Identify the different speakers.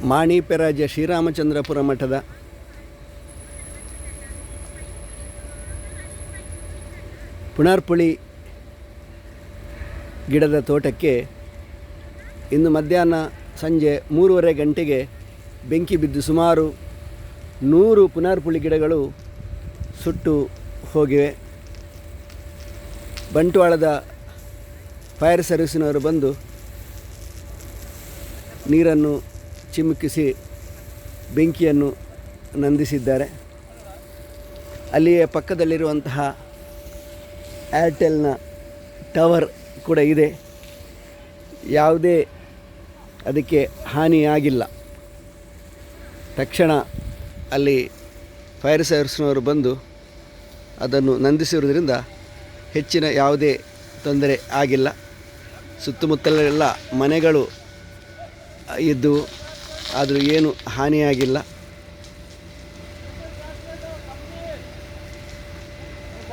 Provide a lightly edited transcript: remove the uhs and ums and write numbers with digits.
Speaker 1: ಮಾಣಿಪೆರಾಜ್ಯ ಶ್ರೀರಾಮಚಂದ್ರಪುರ ಮಠದ ಪುಣರ್ಪುಳಿ ಗಿಡದ ತೋಟಕ್ಕೆ ಇಂದು ಮಧ್ಯಾಹ್ನ ಸಂಜೆ 3:30 ಗಂಟೆಗೆ ಬೆಂಕಿ ಬಿದ್ದು ಸುಮಾರು 100 ಪುನರ್ಪುಳಿ ಗಿಡಗಳು ಸುಟ್ಟು ಹೋಗಿವೆ. ಬಂಟ್ವಾಳದ ಫೈರ್ ಸರ್ವಿಸಿನವರು ಬಂದು ನೀರನ್ನು ಚಿಮುಕಿಸಿ ಬೆಂಕಿಯನ್ನು ನಂದಿಸಿದ್ದಾರೆ. ಅಲ್ಲಿಯೇ ಪಕ್ಕದಲ್ಲಿರುವಂತಹ ಏರ್ಟೆಲ್ನ ಟವರ್ ಕೂಡ ಇದೆ. ಯಾವುದೇ ಅದಕ್ಕೆ ಹಾನಿಯಾಗಿಲ್ಲ. ತಕ್ಷಣ ಅಲ್ಲಿ ಫೈರ್ ಸರ್ವಿಸ್ನವರು ಬಂದು ಅದನ್ನು ನಂದಿಸಿರುವುದರಿಂದ ಹೆಚ್ಚಿನ ಯಾವುದೇ ತೊಂದರೆ ಆಗಿಲ್ಲ. ಸುತ್ತಮುತ್ತಲೆಲ್ಲ ಮನೆಗಳು ಇದ್ದವು, ಆದರೂ ಏನು ಹಾನಿಯಾಗಿಲ್ಲ.